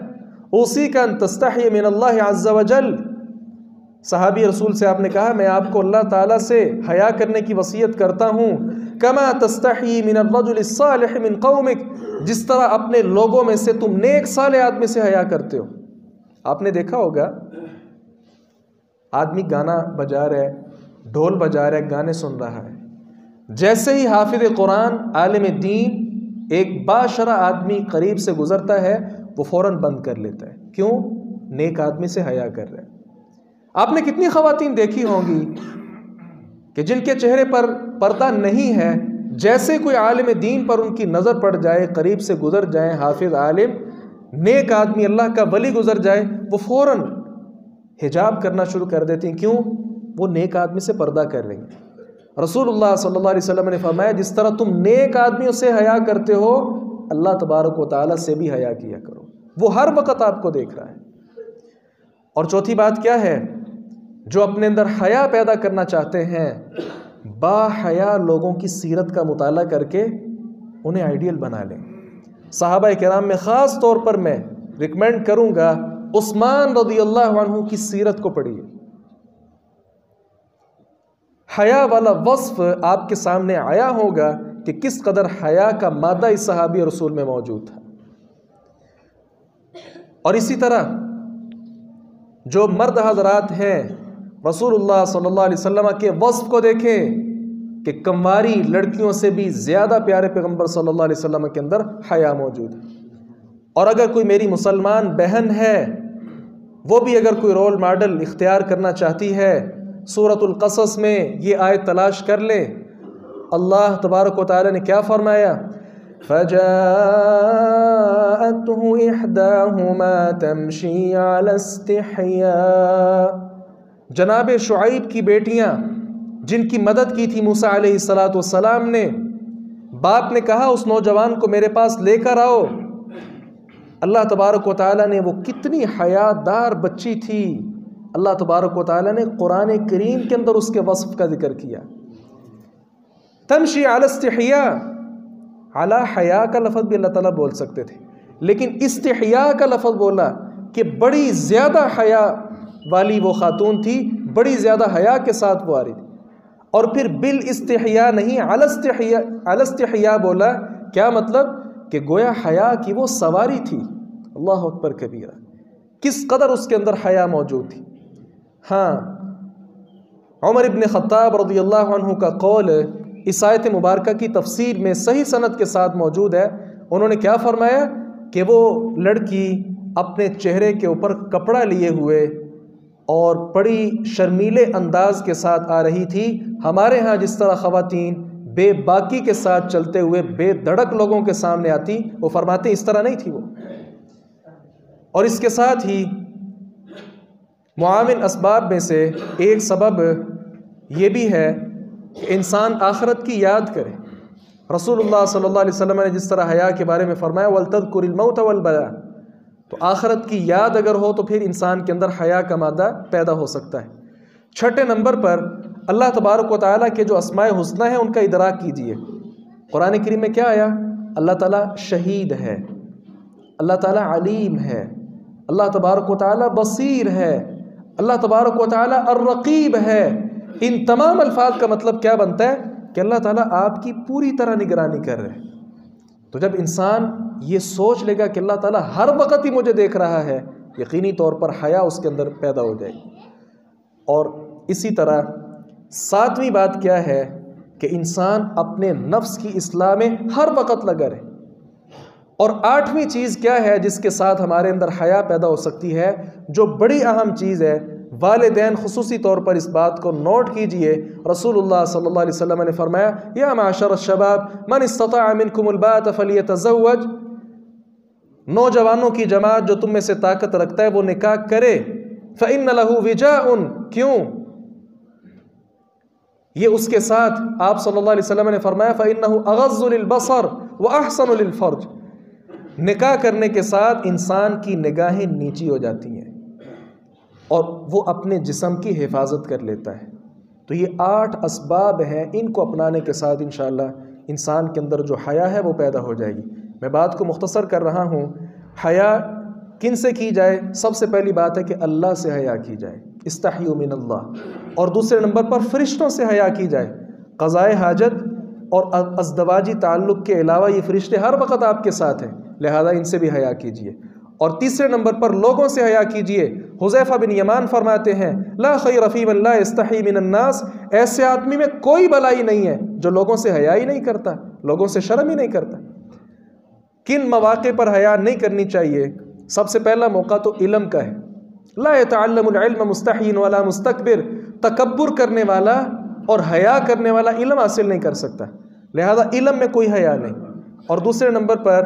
اوصیک ان تستحی من اللہ عز وجل۔ صحابی رسول سے آپ نے کہا میں آپ کو اللہ تعالیٰ سے حیا کرنے کی وصیت کرتا ہوں، کما تستحی من الرجل الصالح من قومک، جس طرح اپنے لوگوں میں سے تم نیک صالح آدمی سے حیا کرتے ہو۔ آپ نے دیکھا ہوگا آدمی گانا بجا رہا ہے، ڈھول بجا رہا ہے، گانے سن رہا ہے، جیسے ہی حافظ قرآن عالم دین ایک باشرہ آدمی قریب سے گزرتا ہے وہ فوراً بند کر لیتا ہے۔ کیوں؟ نیک آدمی سے حیا کر رہے ہیں۔ آپ نے کتنی خواتین دیکھی ہوں گی کہ جن کے چہرے پر پردہ نہیں ہے، جیسے کوئی عالم دین پر ان کی نظر پڑ جائے، قریب سے گزر جائیں، حافظ عالم نیک آدمی اللہ کا ولی گزر جائے، وہ فوراً حجاب کرنا شروع کر دیتی ہیں۔ کیوں؟ وہ نیک آدمی سے پردہ کر رہی ہیں۔ رسول اللہ صلی اللہ علیہ وسلم نے فرمایا جس طرح تم نیک آدمیوں سے حیا کرتے ہو، اللہ تبارک و تعالیٰ سے بھی حیا کیا کرو، وہ ہر وقت آپ کو دیکھ رہا ہے۔ اور چوتھی بات کیا ہے؟ جو اپنے اندر حیا پیدا کرنا چاہتے ہیں، با حیا لوگوں کی سیرت کا مطالعہ کر کے انہیں آئیڈیل بنا لیں۔ صحابہ کرام میں خاص طور پر میں ریکمینڈ کروں گا عثمان رضی اللہ عنہ کی سیرت کو پڑھیے۔ حیا والا وصف آپ کے سامنے آیا ہوگا کہ کس قدر حیا کا مادہ اس صحابی رسول میں موجود تھا۔ اور اسی طرح جو مرد حضرات ہیں، رسول اللہ صلی اللہ علیہ وسلم کے وصف کو دیکھیں کہ کنواری لڑکیوں سے بھی زیادہ پیارے پیغمبر صلی اللہ علیہ وسلم کے اندر حیا موجود ہے۔ اور اگر کوئی میری مسلمان بہن ہے، وہ بھی اگر کوئی رول ماڈل اختیار کرنا چاہتی ہے، سورۃ القصص میں یہ آیت تلاش کر لے۔ اللہ تبارک و تعالی نے کیا فرمایا؟ فَجَاءَتْهُ إِحْدَاهُمَا تَمْشِي عَلَى اسْتِحْيَاءٍ۔ جناب شعیب کی بیٹیاں جن کی مدد کی تھی موسیٰ علیہ السلام نے، باپ نے کہا اس نوجوان کو میرے پاس لے کر آؤ۔ اللہ تبارک و تعالیٰ نے وہ کتنی حیادار بچی تھی، اللہ تبارک و تعالیٰ نے قرآن کریم کے اندر اس کے وصف کا ذکر کیا۔ تمشی علی استحیاء، علی حیا کا لفظ بھی اللہ تعالیٰ بول سکتے تھے، لیکن استحیاء کا لفظ بولا کہ بڑی زیادہ حیا والی وہ خاتون تھی، بڑی زیادہ حیا کے ساتھ وہ آ رہی تھی۔ اور پھر بالاستحیاء نہیں، علی استحیاء بولا۔ کیا مطلب؟ کہ گویا حیا کی وہ سواری تھی۔ اللہ اکبر کبیرہ، کس قدر اس کے اندر حیا موجود تھی۔ ہاں، عمر ابن خطاب رضی اللہ عنہ کا قول اس آیت مبارکہ کی تفسیر میں صحیح سند کے ساتھ موجود ہے۔ انہوں نے کیا فرمایا کہ وہ لڑکی اپنے چہرے کے اوپر کپڑا لیے ہوئے اور بڑی شرمیلے انداز کے ساتھ آ رہی تھی۔ ہمارے ہاں جس طرح خواتین بے باکی کے ساتھ چلتے ہوئے بے دھڑک لوگوں کے سامنے آتی، وہ فرماتے اس طرح نہیں تھی وہ۔ اور اس کے ساتھ ہی معاون اسباب میں سے ایک سبب یہ بھی ہے کہ انسان آخرت کی یاد کرے۔ رسول اللہ صلی اللہ علیہ وسلم نے جس طرح حیا کے بارے میں فرمایا وَلْتَذْكُرِ الْمَوْتَ وَالْبَلَاءَ، تو آخرت کی یاد اگر ہو تو پھر انسان کے اندر حیا کا مادہ پیدا ہو سکتا ہے۔ چھٹے نمبر پر اللہ تبارک و تعالیٰ کے جو اسماء حسنہ ہیں ان کا ادراک کیجئے۔ قرآن کریم میں کیا آیا؟ اللہ تعالیٰ شہید ہے، اللہ تعالیٰ علیم ہے، اللہ تبارک و تعالیٰ بصیر ہے، اللہ تبارک و تعالیٰ الرقیب ہے۔ ان تمام الفاظ کا مطلب کیا بنتا ہے؟ کہ اللہ تعالیٰ آپ کی پوری طرح نگرانی کر رہے ہیں۔ تو جب انسان یہ سوچ لے گا کہ اللہ تعالیٰ ہر وقت ہی مجھے دیکھ رہا ہے، یقینی طور پر حیا اس کے اندر پیدا ہو جائے گی۔ اور اسی طرح ساتویں بات کیا ہے کہ انسان اپنے نفس کی اصلاح میں ہر وقت لگا رہے۔ اور 8ویں چیز کیا ہے جس کے ساتھ ہمارے اندر حیا پیدا ہو سکتی ہے، جو بڑی اہم چیز ہے، والدین خصوصی طور پر اس بات کو نوٹ کیجئے۔ رسول اللہ صلی اللہ علیہ وسلم نے فرمایا، یا معاشر الشباب من استطاع منکم الباءۃ فلیتزوج، نوجوانوں کی جماعت جو تم میں سے طاقت رکھتا ہے وہ نکاح کرے۔ فإن له وجاء، کیوں؟ یہ اس کے ساتھ آپ صلی اللہ علیہ وسلم نے فرمایا فإنه اغض للبصر واحسن للفرج، نکاح کرنے کے ساتھ انسان کی نگاہیں نیچی ہو جاتی ہیں اور وہ اپنے جسم کی حفاظت کر لیتا ہے۔ تو یہ 8 اسباب ہیں، ان کو اپنانے کے ساتھ انشاءاللہ انسان کے اندر جو حیا ہے وہ پیدا ہو جائے گی۔ میں بات کو مختصر کر رہا ہوں۔ حیا کن سے کی جائے؟ سب سے پہلی بات ہے کہ اللہ سے حیا کی جائے، استحیوا من اللہ، اور دوسرے نمبر پر فرشتوں سے حیا کی جائے۔ قضائے حاجت اور ازدواجی تعلق کے علاوہ یہ فرشتے ہر وقت آپ کے ساتھ ہیں، لہذا ان سے بھی حیا کیجئے۔ اور تیسرے نمبر پر لوگوں سے حیا کیجئے۔ حذیفہ بن یمان فرماتے ہیں، لا خیر فی من لا یستحی من الناس، ایسے آدمی میں کوئی بھلائی نہیں ہے جو لوگوں سے حیا ہی نہیں کرتا، لوگوں سے شرم ہی نہیں کرتا۔ کن مواقع پر حیا نہیں کرنی چاہیے؟ سب سے پہلا موقع تو علم کا ہے۔ لا يتعلم العلم مستحی ولا مستکبر، تکبر کرنے والا اور حیا کرنے والا علم حاصل نہیں کر سکتا، لہذا علم میں کوئی حیا نہیں۔ اور دوسرے نمبر پر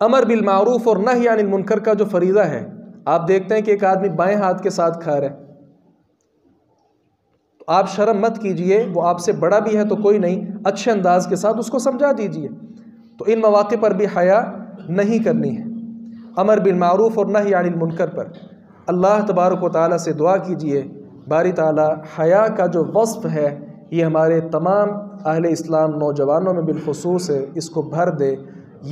امر بالمعروف اور نہی عن المنکر کا جو فریضہ ہے، آپ دیکھتے ہیں کہ ایک آدمی بائیں ہاتھ کے ساتھ کھا رہا ہے، تو آپ شرم مت کیجئے، وہ آپ سے بڑا بھی ہے تو کوئی نہیں، اچھے انداز کے ساتھ اس کو سمجھا دیجئے۔ تو ان مواقع پر بھی حیا نہیں کرنی ہے۔ امر بالمعروف اور نہی عن المنکر پر اللہ تبارک و تعالیٰ سے دعا کیجئے، باری تعالیٰ حیا کا جو وصف ہے یہ ہمارے تمام اہل اسلام نوجوانوں میں بالخصوص ہے، اس کو بھر دے،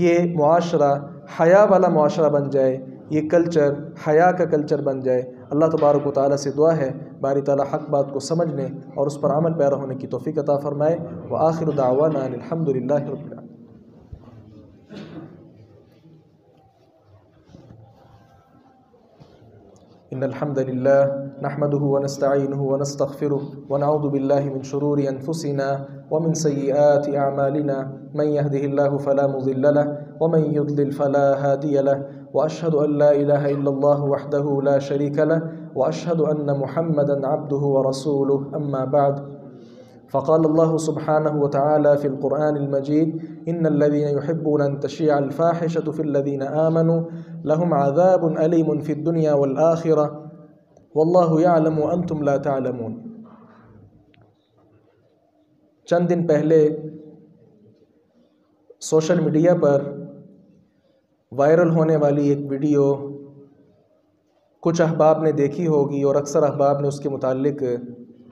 یہ معاشرہ حیا والا معاشرہ بن جائے، یہ کلچر حیا کا کلچر بن جائے۔ اللہ تبارک و تعالیٰ سے دعا ہے باری تعالیٰ حق بات کو سمجھنے اور اس پر عمل پیرا ہونے کی توفیق عطا فرمائے۔ وآخر دعوانا ان الحمد للہ رب العالمین۔ إن الحمد لله نحمده ونستعينه ونستغفره ونعوذ بالله من شرور أنفسنا ومن سيئات أعمالنا، من يهده الله فلا مضل له ومن يضلل فلا هادي له، وأشهد أن لا إله إلا الله وحده لا شريك له، وأشهد أن محمدا عبده ورسوله، أما بعد، فقال الله سبحانه وتعالى في القرآن المجيد، إن الذين يحبون أن تشيع الفاحشة في الذين آمنوا لهم عذاب أليم في الدنيا والآخرة والله يعلم وأنتم لا تعلمون۔ چند دن پہلے سوشل میڈیا پر وائرل ہونے والی ایک ویڈیو کچھ احباب نے دیکھی ہوگی اور اکثر احباب نے اس کے متعلق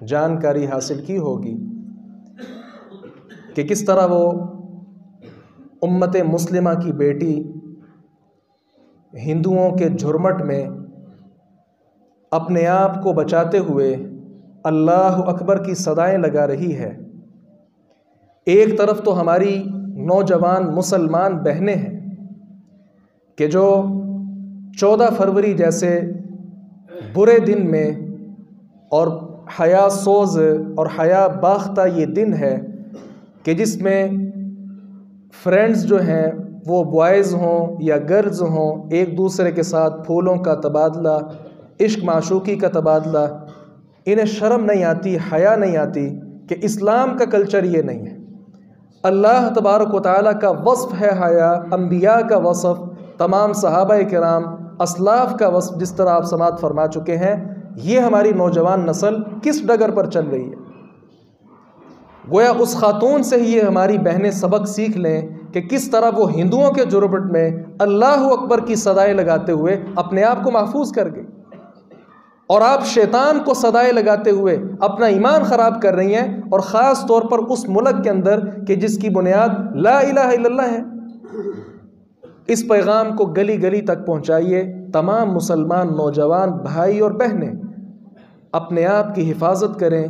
جانکاری حاصل کی ہوگی کہ کس طرح وہ امت مسلمہ کی بیٹی ہندوؤں کے جھرمٹ میں اپنے آپ کو بچاتے ہوئے اللہ اکبر کی صدائیں لگا رہی ہے۔ ایک طرف تو ہماری نوجوان مسلمان بہنیں ہیں کہ جو 14 فروری جیسے برے دن میں اور حیا سوز اور حیا باختہ یہ دن ہے کہ جس میں فرینڈز جو ہیں وہ بوائز ہوں یا گرلز ہوں، ایک دوسرے کے ساتھ پھولوں کا تبادلہ، عشق معشوقی کا تبادلہ، انہیں شرم نہیں آتی، حیا نہیں آتی کہ اسلام کا کلچر یہ نہیں ہے۔ اللہ تبارک و تعالیٰ کا وصف ہے حیا، انبیاء کا وصف، تمام صحابہ کرام اسلاف کا وصف جس طرح آپ سماعت فرما چکے ہیں۔ یہ ہماری نوجوان نسل کس ڈگر پر چل رہی ہے؟ گویا اس خاتون سے ہی یہ ہماری بہنیں سبق سیکھ لیں کہ کس طرح وہ ہندوؤں کے جھرمٹ میں اللہ اکبر کی صدائیں لگاتے ہوئے اپنے آپ کو محفوظ کر گئی، اور آپ شیطان کو صدائیں لگاتے ہوئے اپنا ایمان خراب کر رہی ہیں، اور خاص طور پر اس ملک کے اندر کہ جس کی بنیاد لا الہ الا اللہ ہے۔ اس پیغام کو گلی گلی تک پہنچائیے۔ تمام مسلمان نوجوان بھائی اور بہنیں اپنے آپ کی حفاظت کریں،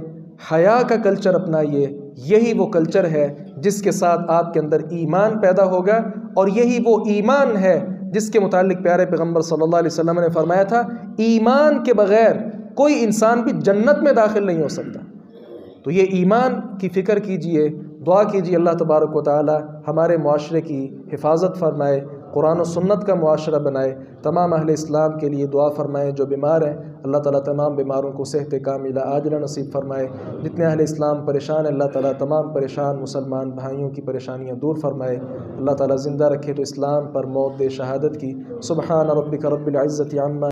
حیا کا کلچر اپنائیے۔ یہی وہ کلچر ہے جس کے ساتھ آپ کے اندر ایمان پیدا ہوگا، اور یہی وہ ایمان ہے جس کے متعلق پیارے پیغمبر صلی اللہ علیہ وسلم نے فرمایا تھا، ایمان کے بغیر کوئی انسان بھی جنت میں داخل نہیں ہو سکتا۔ تو یہ ایمان کی فکر کیجئے، دعا کیجیے اللہ تبارک و تعالی ہمارے معاشرے کی حفاظت فرمائے، قرآن و سنت کا معاشرہ بنائے، تمام اہل اسلام کے لیے دعا فرمائے، جو بیمار ہیں اللہ تعالیٰ تمام بیماروں کو صحت کاملہ عاجلہ نصیب فرمائے، جتنے اہل اسلام پریشان ہیں اللہ تعالیٰ تمام پریشان مسلمان بھائیوں کی پریشانیاں دور فرمائے، اللہ تعالیٰ زندہ رکھے تو اسلام پر موت دے شہادت کی۔ سبحان ربک رب العزت عما